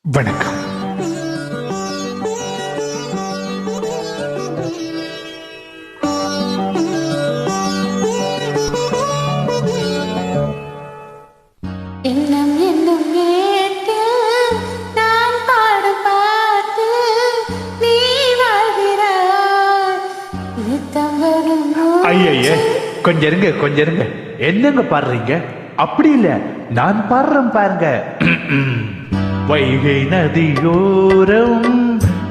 வணக்கம். என்னும் என்னும் ஏட்டில் நான் பாடும் பாட்டு நீ வாழ்கிறாய். நித்தம் வரும் ஐய கொஞ்சம் இருங்க. என்னங்க பாடுறீங்க? அப்படி இல்ல, நான் பாடுறேன் பாருங்க. வைகை நதியோரம்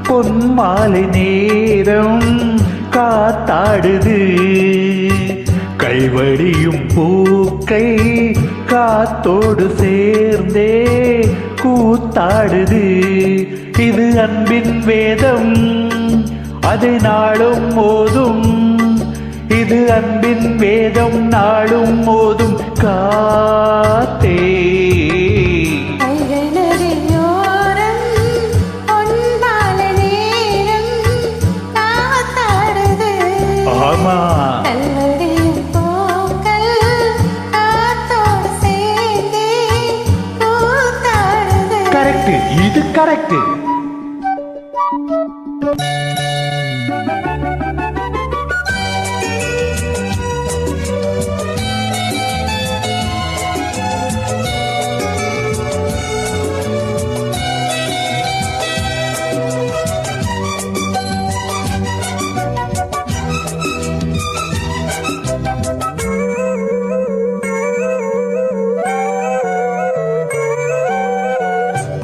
பொன்மாலை நேரம் காத்தாடுது, கைவடியும் பூக்கை காத்தோடு சேர்ந்தே கூத்தாடுது. இது அன்பின் வேதம், அதை நாளும் மோதும். இது அன்பின் வேதம், நாளும் மோதும் காத்தே. ஆமா, கரெக்ட், இது கரெக்ட்.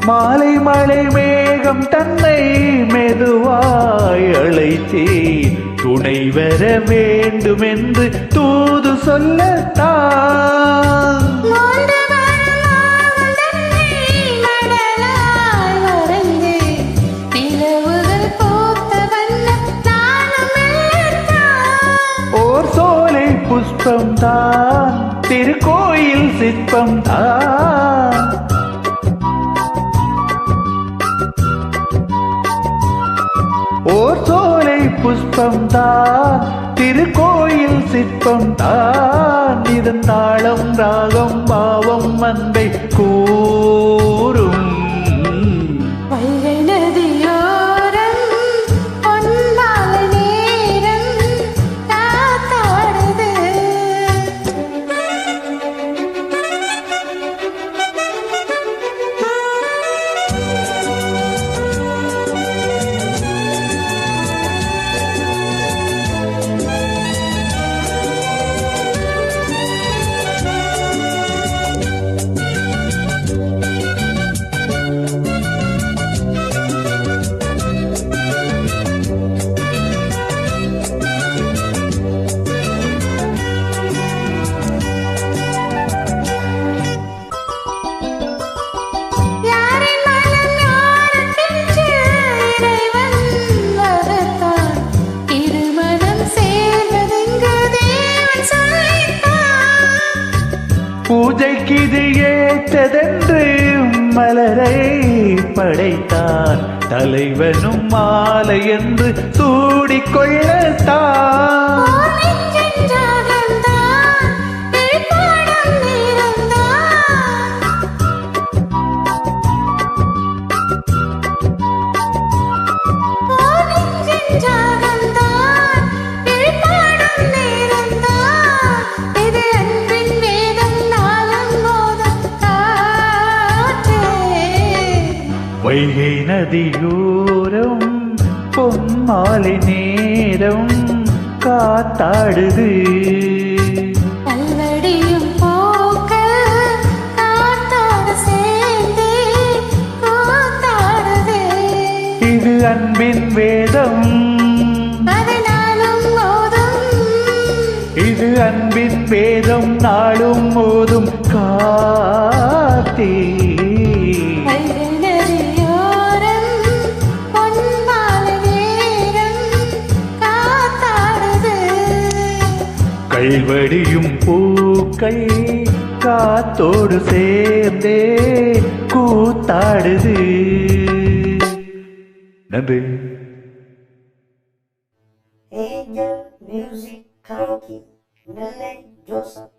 மாலை மலை மேகம் தன்னை மெதுவாய் அழைத்தே துணை வர வேண்டும் என்று தூது சொல்லத்தான். ஓர் சோலை புஷ்பம் தான், திருக்கோயில் சிற்பம் தான். ஓர் சோலை புஷ்பம் தான், திருக்கோயில் சிற்பம் தான். இதன் தாளம் ராகம் பாவம் அன்பை கூறும். வைகை நதியோரம் பொன்மாலை நேரம் காத்தாடுது. பூஜைக்கு இது ஏற்றதென்று மலரை படைத்தான், தலைவனும் மாலை என்று சூடிக்கொள்ளத்தான். வைகை நதியோரம் பொன்மாலை நேரம் காத்தாடுது, கல்வடியும் பூக்கள் காத்தோடு சேர்ந்து கூத்தாடுது. இது அன்பின் வேதம், அது நாளும் மோதும். இது அன்பின் வேதம், நாளும் மோதும் காத்தே. கைவடியும் பூக்கள் காத்தோடு சேர்ந்தே கூத்தாடுது. நன்றி. Angel Music Karaoke, Nalai Joseph.